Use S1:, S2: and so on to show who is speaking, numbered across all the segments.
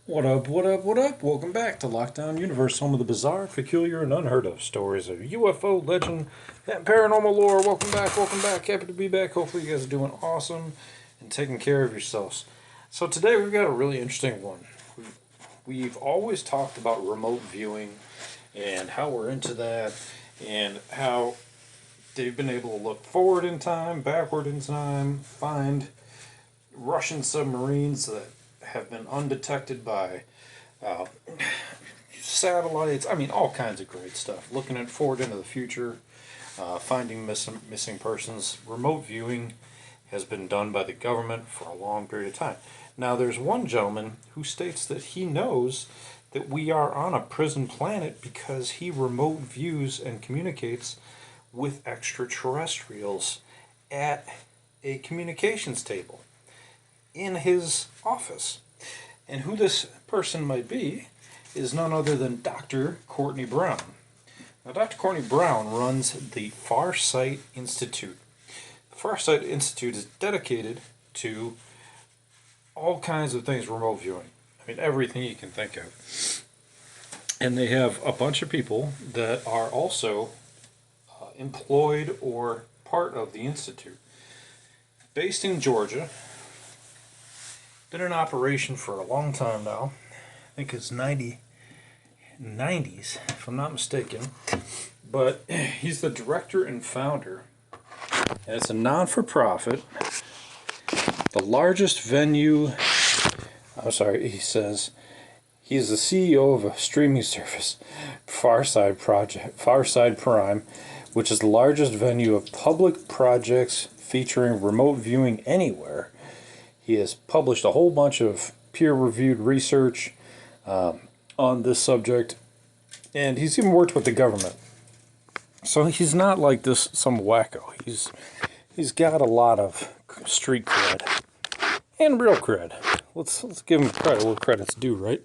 S1: What up, what up, what up? Welcome back to Lockdown Universe, home of the bizarre, peculiar, and unheard of stories of UFO legend and paranormal lore. Welcome back, welcome back. Happy to be back. Hopefully, you guys are doing awesome and taking care of yourselves. So, today we've got a really interesting one. We've always talked about remote viewing and how we're into that and how they've been able to look forward in time, backward in time, find Russian submarines that have been undetected by uh, satellites. I mean, all kinds of great stuff. Looking at forward into the future, finding missing persons. Remote viewing has been done by the government for a long period of time. Now, there's one gentleman who states that he knows that we are on a prison planet because he remote views and communicates with extraterrestrials at a communications table in his office. And who this person might be is none other than Dr. Courtney Brown. Now, Dr. Courtney Brown runs the Farsight Institute. The Farsight Institute is dedicated to all kinds of things remote viewing. I mean, everything you can think of. And they have a bunch of people that are also employed or part of the Institute. Based in Georgia, been in operation for a long time now. I think it's 90s, if I'm not mistaken. But he's the director and founder. And it's a non-for-profit. The largest venue, he says, he's the CEO of a streaming service, Farside Prime, which is the largest venue of public projects featuring remote viewing anywhere. He has published a whole bunch of peer-reviewed research on this subject, and he's even worked with the government. So he's not like this some wacko. He's got a lot of street cred and real cred. Let's give him credit where credit's due, right?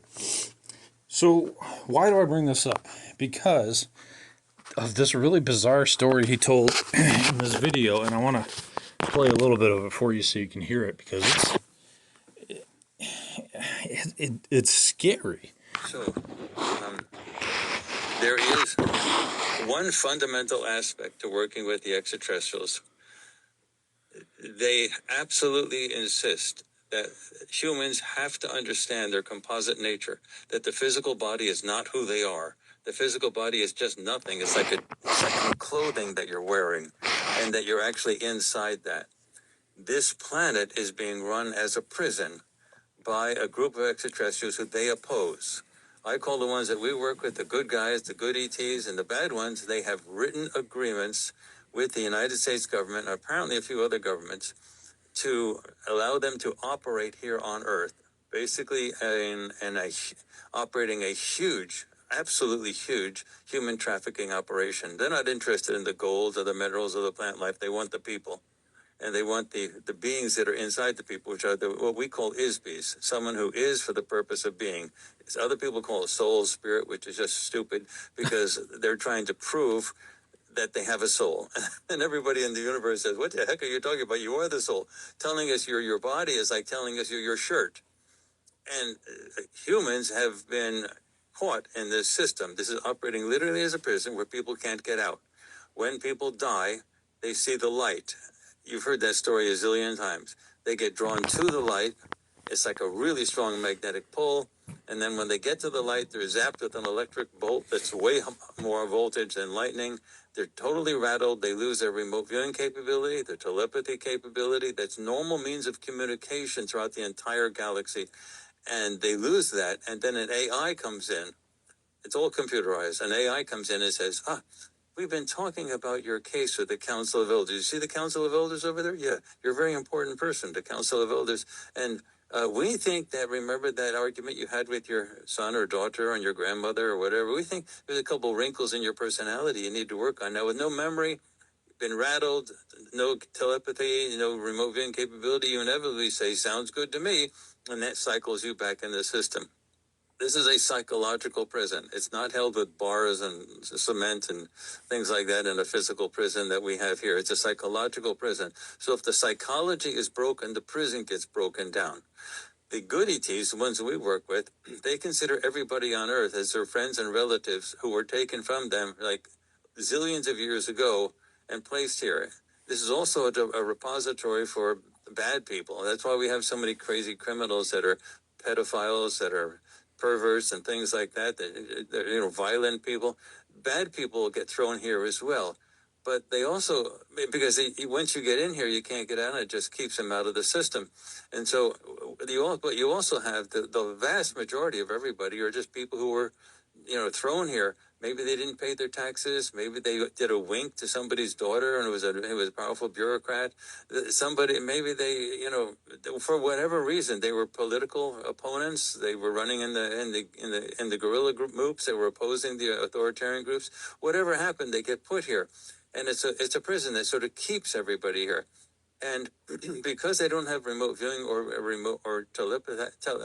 S1: So why do I bring this up? Because of this really bizarre story he told in this video, and I want to play a little bit of it for you so you can hear it, because it's scary.
S2: So, there is one fundamental aspect to working with the extraterrestrials. They absolutely insist that humans have to understand their composite nature, that the physical body is not who they are. The physical body is just nothing. It's like clothing that you're wearing, and that you're actually inside that. This planet is being run as a prison by a group of extraterrestrials who they oppose. I call the ones that we work with the good guys, the good ETs, and the bad ones. They have written agreements with the United States government, and apparently a few other governments, to allow them to operate here on Earth, basically operating a huge, absolutely huge human trafficking operation. They're not interested in the gold or the minerals or the plant life. They want the people. And they want the beings that are inside the people, which are what we call is-bees, someone who is for the purpose of being. Other people call it soul, spirit, which is just stupid because they're trying to prove that they have a soul. And everybody in the universe says, what the heck are you talking about? You are the soul. Telling us you're your body is like telling us you're your shirt. And humans have been caught in this system. This is operating literally as a prison where people can't get out. When people die, they see the light. You've heard that story a zillion times. They get drawn to the light. It's like a really strong magnetic pull. And then when they get to the light, they're zapped with an electric bolt that's way more voltage than lightning. They're totally rattled. They lose their remote viewing capability, their telepathy capability. That's normal means of communication throughout the entire galaxy. And they lose that. And then an AI comes in. It's all computerized. An AI comes in and says, we've been talking about your case with the Council of Elders. You see the Council of Elders over there? Yeah, you're a very important person, the Council of Elders. And we think that, remember that argument you had with your son or daughter and your grandmother or whatever? We think there's a couple wrinkles in your personality you need to work on. Now, with no memory, been rattled, no telepathy, no remote viewing capability, you inevitably say, sounds good to me, and that cycles you back in the system. This is a psychological prison. It's not held with bars and cement and things like that in a physical prison that we have here. It's a psychological prison. So if the psychology is broken, the prison gets broken down. The good ETs, the ones we work with, they consider everybody on Earth as their friends and relatives who were taken from them like zillions of years ago and placed here. This is also a repository for bad people. That's why we have so many crazy criminals that are pedophiles, that are perverts and things like that, that violent people. Bad people get thrown here as well. But they also, because once you get in here, you can't get out, and it just keeps them out of the system. And so but you also have the vast majority of everybody are just people who were, thrown here. Maybe they didn't pay their taxes. Maybe they did a wink to somebody's daughter, and it was a powerful bureaucrat. Somebody, maybe they, for whatever reason, they were political opponents. They were running in the guerrilla groups. They were opposing the authoritarian groups. Whatever happened, they get put here, and it's a prison that sort of keeps everybody here. And because they don't have remote viewing or remote or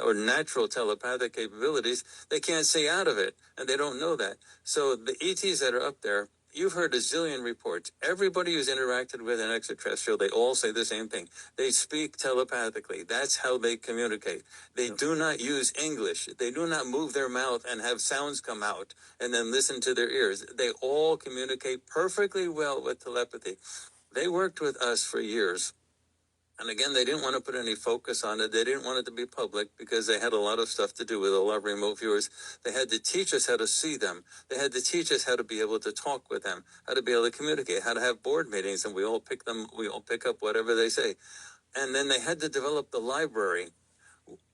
S2: or natural telepathic capabilities, they can't see out of it, and they don't know that. So the ETs that are up there, you've heard a zillion reports. Everybody who's interacted with an extraterrestrial, they all say the same thing. They speak telepathically. That's how they communicate. They do not use English. They do not move their mouth and have sounds come out and then listen to their ears. They all communicate perfectly well with telepathy. They worked with us for years. And again, they didn't want to put any focus on it. They didn't want it to be public because they had a lot of stuff to do with a lot of remote viewers. They had to teach us how to see them. They had to teach us how to be able to talk with them, how to be able to communicate, how to have board meetings, and we all pick up whatever they say. And then they had to develop the library.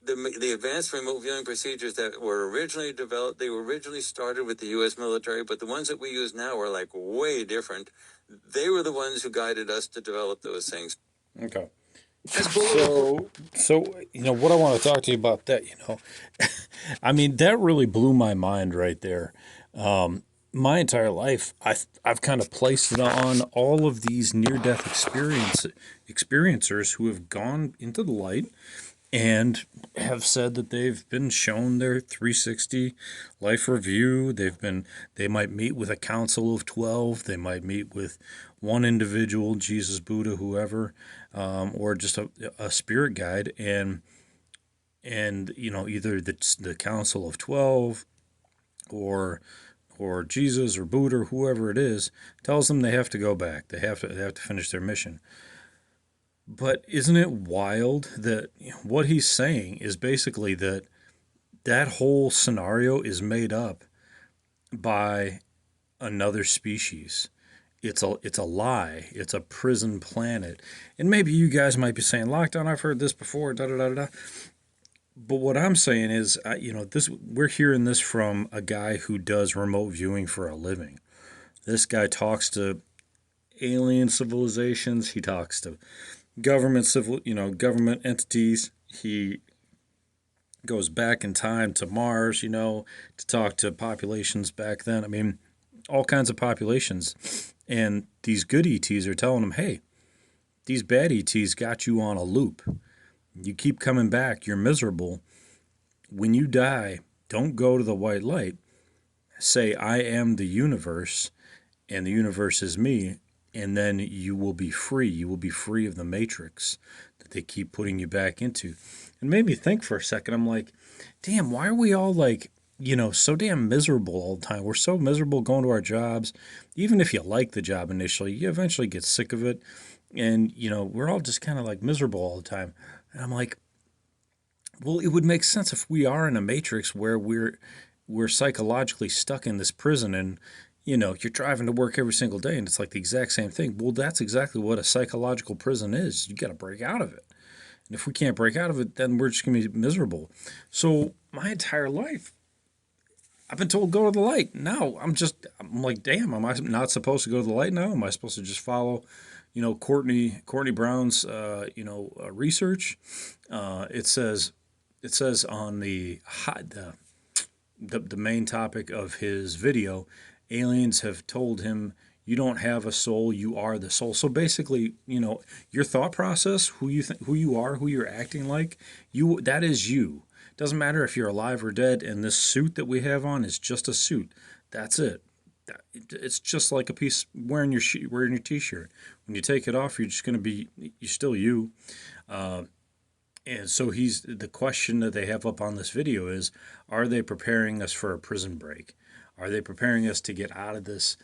S2: The advanced remote viewing procedures that were originally developed, they were originally started with the U.S. military, but the ones that we use now are like way different. They were the ones who guided us to develop those things.
S1: Okay. So what I want to talk to you about that, I mean, that really blew my mind right there. My entire life, I've kind of placed it on all of these near-death experiencers who have gone into the light and have said that they've been shown their 360 life review. They might meet with a council of 12. They might meet with one individual, Jesus, Buddha, whoever, or just a spirit guide, and either the council of 12 or Jesus or Buddha or whoever it is tells them they have to go back. They have to finish their mission. But isn't it wild that what he's saying is basically that whole scenario is made up by another species? It's a lie. It's a prison planet. And maybe you guys might be saying, "Lockdown, I've heard this before." Da da da da. But what I'm saying is, we're hearing this from a guy who does remote viewing for a living. This guy talks to alien civilizations. He talks to government entities. He goes back in time to Mars, to talk to populations back then. I mean, all kinds of populations. And these good ETs are telling him, hey, these bad ETs got you on a loop. You keep coming back. You're miserable. When you die, don't go to the white light. Say, I am the universe, and the universe is me, and then you will be free. You will be free of the matrix that they keep putting you back into. And made me think for a second. I'm like, damn, why are we all like, so damn miserable all the time? We're so miserable going to our jobs. Even if you like the job initially, you eventually get sick of it. And, we're all just kind of like miserable all the time. And I'm like, well, it would make sense if we are in a matrix where we're psychologically stuck in this prison, and you're driving to work every single day and it's like the exact same thing. Well, that's exactly what a psychological prison is. You got to break out of it. And if we can't break out of it, then we're just going to be miserable. So my entire life, I've been told go to the light. Now I'm like, damn, am I not supposed to go to the light now? Am I supposed to just follow, Courtney Brown's, research? It says on the main topic of his video, aliens have told him you don't have a soul, you are the soul. So basically, your thought process, who you are, who you're acting like, that is you. Doesn't matter if you're alive or dead, and this suit that we have on is just a suit. That's it. It's just like a piece wearing your t-shirt. When you take it off, you're still you. And so the question that they have up on this video is, are they preparing us for a prison break? Are they preparing us to get out of this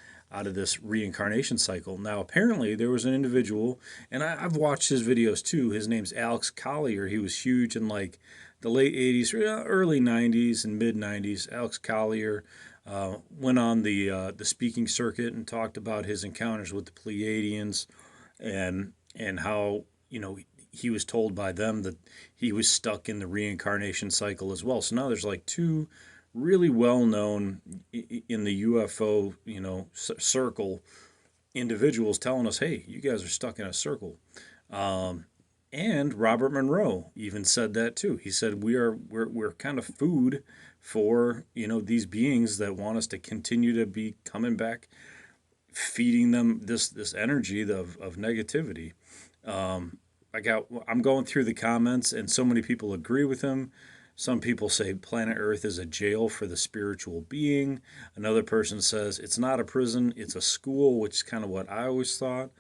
S1: reincarnation cycle? Now, apparently, there was an individual, and I've watched his videos too. His name's Alex Collier. He was huge in like the late '80s, early '90s, and mid '90s. Alex Collier went on the speaking circuit and talked about his encounters with the Pleiadians and how he was told by them that he was stuck in the reincarnation cycle as well. So now there's like two really well known in the UFO circle individuals telling us, hey, you guys are stuck in a circle. And Robert Monroe even said that too. He said we're kind of food for these beings that want us to continue to be coming back, feeding them this energy of negativity. I'm going through the comments, and so many people agree with him. Some people say planet Earth is a jail for the spiritual being. Another person says it's not a prison, it's a school, which is kind of what I always thought.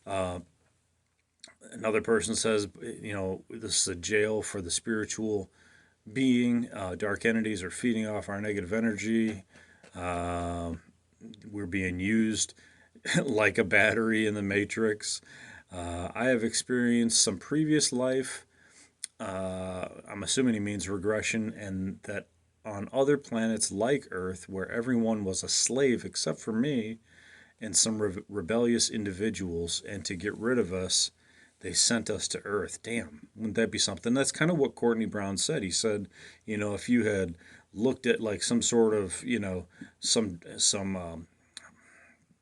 S1: Another person says, this is a jail for the spiritual being. Dark entities are feeding off our negative energy. We're being used like a battery in the Matrix. I have experienced some previous life. I'm assuming he means regression, and that on other planets like Earth, where everyone was a slave except for me and some rebellious individuals, and to get rid of us, they sent us to Earth. Damn, wouldn't that be something? That's kind of what Courtney Brown said. He said, if you had looked at like some sort of, some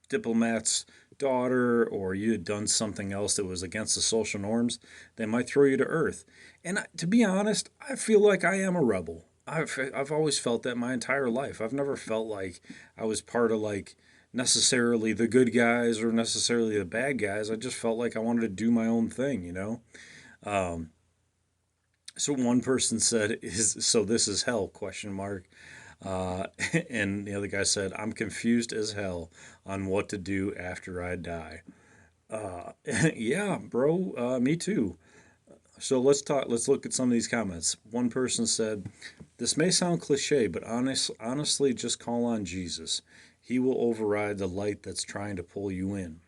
S1: diplomat's daughter, or you had done something else that was against the social norms, they might throw you to Earth. And to be honest, I feel like I am a rebel. I've always felt that my entire life. I've never felt like I was part of like necessarily the good guys or necessarily the bad guys. I just felt like I wanted to do my own thing. So one person said, "Is so this is hell?" Question mark. Uh, and the other guy said, "I'm confused as hell on what to do after I die." Uh, yeah, bro, me too. So let's talk. Let's look at some of these comments. One person said, "This may sound cliche, but honestly, just call on Jesus. He will override the light that's trying to pull you in."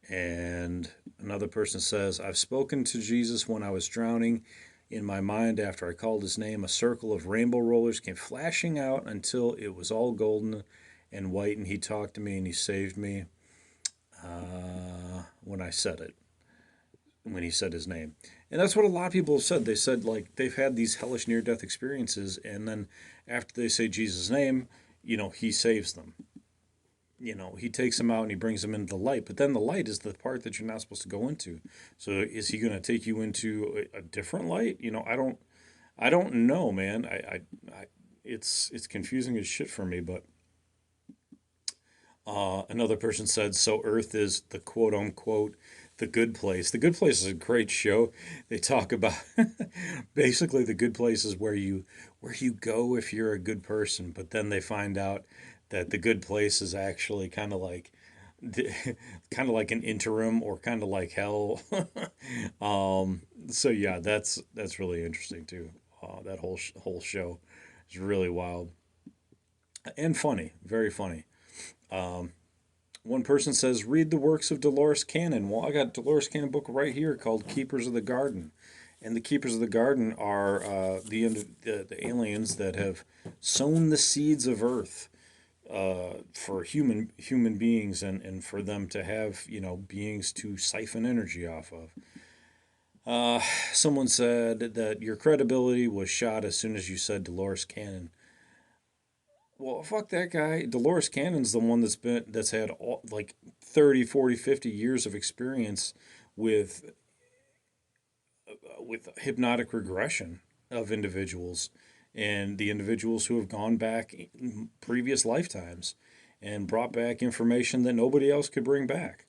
S1: And another person says, "I've spoken to Jesus when I was drowning. In my mind, after I called his name, a circle of rainbow rollers came flashing out until it was all golden and white, and he talked to me and he saved me when I said it, when he said his name." And that's what a lot of people have said. They said, like, they've had these hellish near death experiences, and then after they say Jesus' name, he saves them. He takes them out and he brings them into the light. But then the light is the part that you're not supposed to go into. So is he going to take you into a different light? I don't know, man. It's confusing as shit for me. But another person said, so Earth is the quote unquote the good place. The Good Place is a great show. They talk about basically the good place is where you go if you're a good person, but then they find out that the good place is actually kind of like kind of like an interim or kind of like hell. So yeah, that's really interesting too. That whole show is really wild and funny, very funny. One person says, read the works of Dolores Cannon. Well, I got Dolores Cannon book right here called Keepers of the Garden. And the Keepers of the Garden are the aliens that have sown the seeds of Earth for human beings, and for them to have beings to siphon energy off of. Someone said that your credibility was shot as soon as you said Dolores Cannon. Well, fuck that guy. Dolores Cannon's the one that's had like 30, 40, 50 years of experience with hypnotic regression of individuals, and the individuals who have gone back in previous lifetimes and brought back information that nobody else could bring back.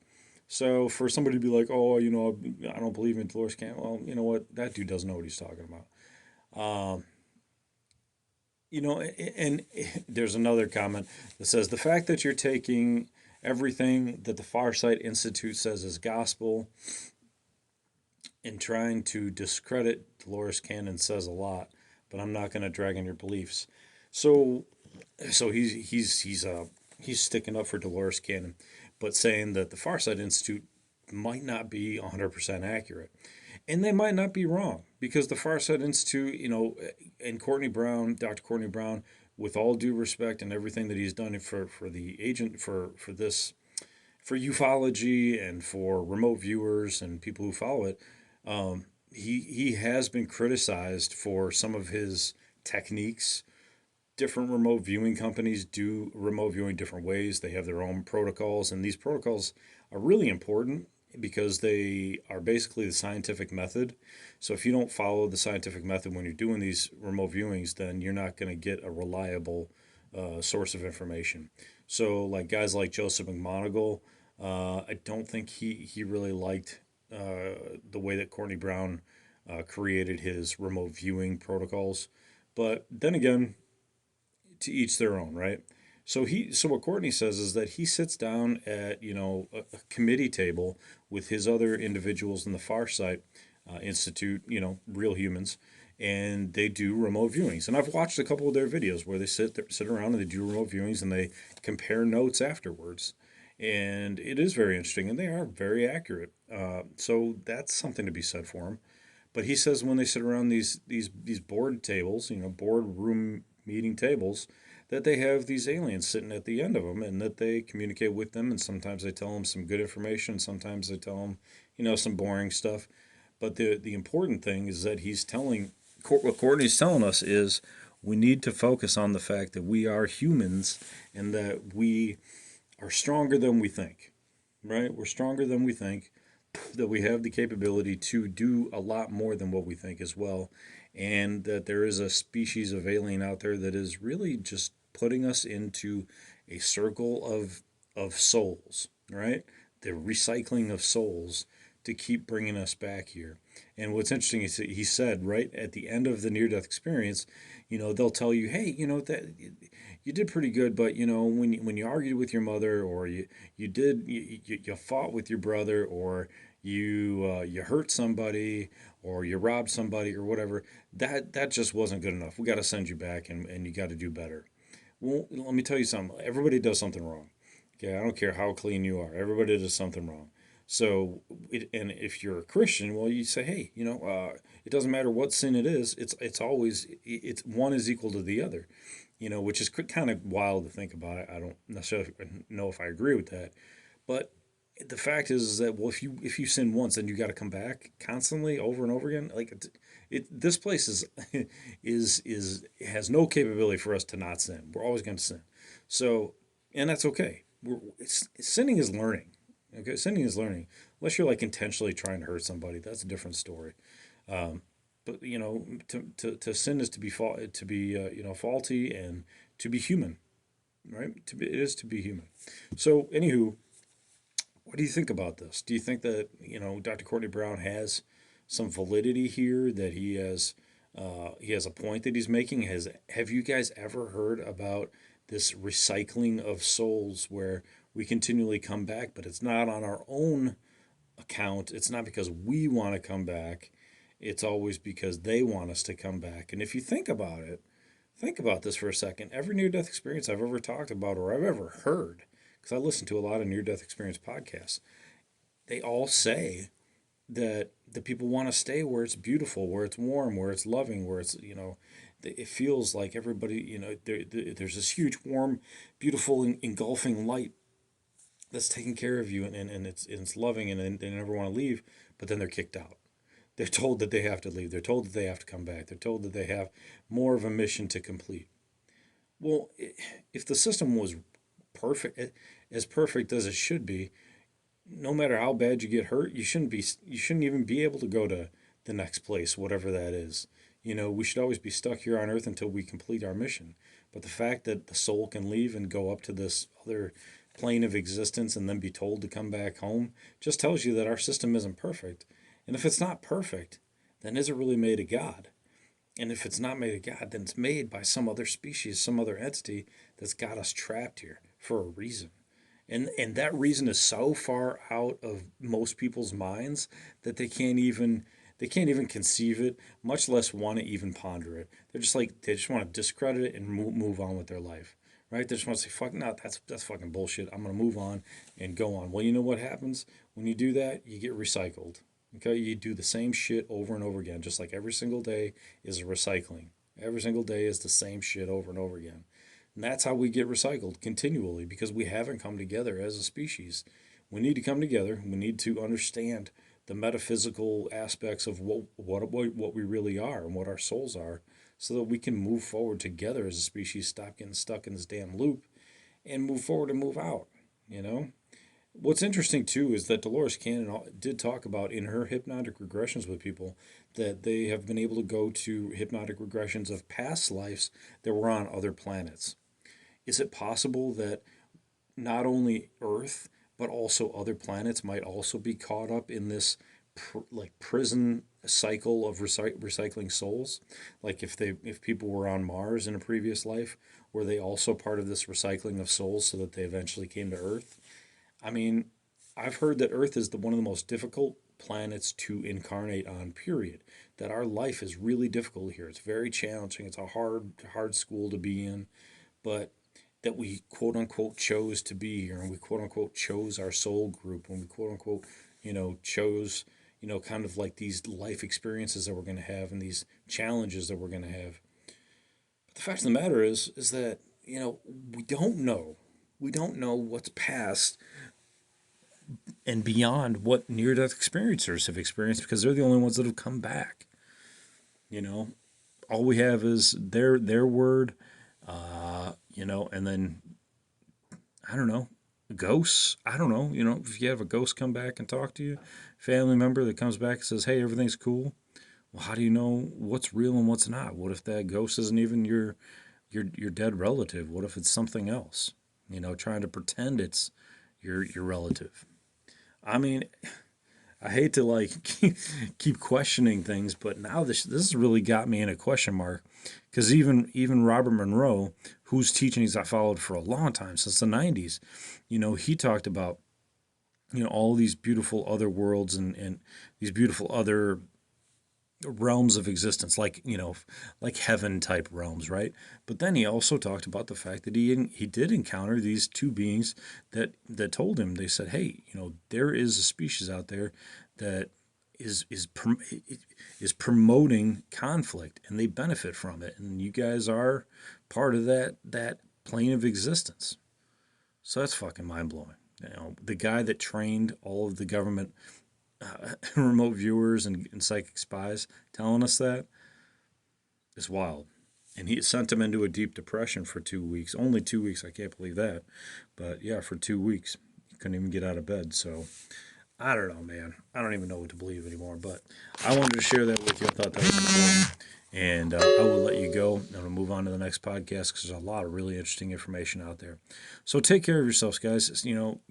S1: So for somebody to be like, "Oh, I don't believe in Dolores Cannon," well, you know what? That dude doesn't know what he's talking about. Um, and there's another comment that says the fact that you're taking everything that the Farsight Institute says is gospel in trying to discredit Dolores Cannon says a lot, but I'm not going to drag on your beliefs. So, he's sticking up for Dolores Cannon, but saying that the Farsight Institute might not be 100% accurate. And they might not be wrong because the Farsight Institute, and Courtney Brown, Dr. Courtney Brown, with all due respect and everything that he's done for the agent for this for ufology and for remote viewers and people who follow it, he has been criticized for some of his techniques. Different remote viewing companies do remote viewing different ways. They have their own protocols, and these protocols are really important because they are basically the scientific method. So if you don't follow the scientific method when you're doing these remote viewings, then you're not going to get a reliable source of information. So like guys like Joseph McMoneagle, I don't think he really liked the way that Courtney Brown created his remote viewing protocols. But then again, to each their own, right? So what Courtney says is that he sits down at a committee table with his other individuals in the Farsight Institute, real humans, and they do remote viewings. And I've watched a couple of their videos where they sit around and they do remote viewings and they compare notes afterwards. And it is very interesting, and they are very accurate. So that's something to be said for them. But he says when they sit around these board tables, boardroom meeting tables, that they have these aliens sitting at the end of them, and that they communicate with them. And sometimes they tell them some good information, sometimes they tell them, some boring stuff. But the important thing is that what Courtney's telling us is we need to focus on the fact that we are humans and that we are stronger than we think, right? We're stronger than we think, that we have the capability to do a lot more than what we think as well, and that there is a species of alien out there that is really just putting us into a circle of souls, right? The recycling of souls to keep bringing us back here. And what's interesting is he said right at the end of the near death experience, they'll tell you, hey, that you did pretty good, but when you argued with your mother, or you fought with your brother, or you hurt somebody, or you robbed somebody, or whatever, that just wasn't good enough. We got to send you back, and you got to do better. Well, let me tell you something. Everybody does something wrong. Okay, I don't care how clean you are. Everybody does something wrong. So, and if you're a Christian, well, you say, hey, it doesn't matter what sin it is. It's always it's one is equal to the other, which is kind of wild to think about. I don't necessarily know if I agree with that, but the fact is that, well, if you sin once, then you got to come back constantly over and over again. Like this place is has no capability for us to not sin. We're always going to sin. So, and that's okay. Sinning is learning. Okay, sinning is learning. Unless you're like intentionally trying to hurt somebody, that's a different story. Um, but to sin is to be faulty, and to be human, right? It is to be human. So anywho, what do you think about this? Do you think that Dr. Courtney Brown has some validity here? That he has a point that he's making? Have you guys ever heard about this recycling of souls where we continually come back, but it's not on our own account? It's not because we want to come back. It's always because they want us to come back. And if you think about it, think about this for a second. Every near death experience I've ever talked about or I've ever heard, because I listen to a lot of near death experience podcasts, they all say that the people want to stay where it's beautiful, where it's warm, where it's loving, where it's, it feels like everybody, there's this huge, warm, beautiful, engulfing light that's taking care of you, and it's loving, and they never want to leave, but then they're kicked out. They're told that they have to leave. They're told that they have to come back. They're told that they have more of a mission to complete. Well, if the system was as perfect as it should be, no matter how bad you get hurt, you shouldn't even be able to go to the next place, whatever that is. We should always be stuck here on earth until we complete our mission. But the fact that the soul can leave and go up to this other plane of existence and then be told to come back home just tells you that our system isn't perfect. And if it's not perfect, then is it really made of God? And if it's not made of God, then it's made by some other species, some other entity that's got us trapped here for a reason. And that reason is so far out of most people's minds that they can't even conceive it, much less want to even ponder it. They're just like they just want to discredit it and move on with their life, right? They just want to say, "Fuck, no, that's fucking bullshit. I'm gonna move on and go on." Well, you know what happens when you do that? You get recycled. Okay, you do the same shit over and over again, just like every single day is a recycling. Every single day is the same shit over and over again. And that's how we get recycled continually because we haven't come together as a species. We need to come together. We need to understand the metaphysical aspects of what we really are and what our souls are so that we can move forward together as a species, stop getting stuck in this damn loop and move forward and move out, you know? What's interesting too is that Dolores Cannon did talk about in her hypnotic regressions with people that they have been able to go to hypnotic regressions of past lives that were on other planets. Is it possible that not only Earth but also other planets might also be caught up in this like prison cycle of recycling souls? Like if people were on Mars in a previous life, were they also part of this recycling of souls so that they eventually came to Earth? I mean, I've heard that Earth is one of the most difficult planets to incarnate on, period. That our life is really difficult here. It's very challenging. It's a hard school to be in, but that we quote unquote chose to be here and we quote unquote chose our soul group and we quote unquote, chose, kind of like these life experiences that we're going to have and these challenges that we're going to have. But the fact of the matter is that, we don't know. We don't know what's past and beyond what near death experiencers have experienced because they're the only ones that have come back. You know, all we have is their word, and then I don't know, ghosts. I don't know, if you have a ghost come back and talk to you, family member that comes back and says, "Hey, everything's cool." Well, how do you know what's real and what's not? What if that ghost isn't even your dead relative? What if it's something else? Trying to pretend it's your relative. I mean, I hate to like keep questioning things, but now this has really got me in a question mark because even Robert Monroe, whose teachings I followed for a long time since the '90s, he talked about all these beautiful other worlds and these beautiful other realms of existence, like heaven type realms, right? But then he also talked about the fact that he did encounter these two beings that told him, they said, "Hey, there is a species out there that is promoting conflict, and they benefit from it, and you guys are part of that plane of existence." So that's fucking mind blowing. The guy that trained all of the government remote viewers and psychic spies telling us that is wild. And he sent him into a deep depression for 2 weeks. Only 2 weeks. I can't believe that. But yeah, for 2 weeks, he couldn't even get out of bed. So I don't know, man. I don't even know what to believe anymore. But I wanted to share that with you. I thought that was important. And I will let you go. I'm going to move on to the next podcast because there's a lot of really interesting information out there. So take care of yourselves, guys.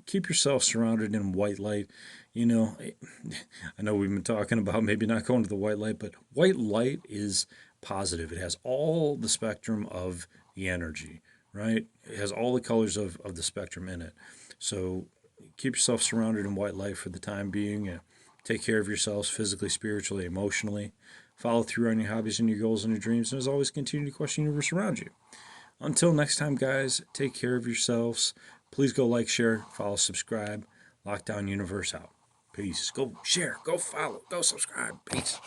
S1: Keep yourself surrounded in white light. I know we've been talking about maybe not going to the white light, but white light is positive. It has all the spectrum of the energy, right? It has all the colors of the spectrum in it. So keep yourself surrounded in white light for the time being. Take care of yourselves physically, spiritually, emotionally. Follow through on your hobbies and your goals and your dreams. And as always, continue to question the universe around you. Until next time, guys, take care of yourselves. Please go like, share, follow, subscribe. Lockdown Universe out. Peace. Go share, go follow, go subscribe. Peace.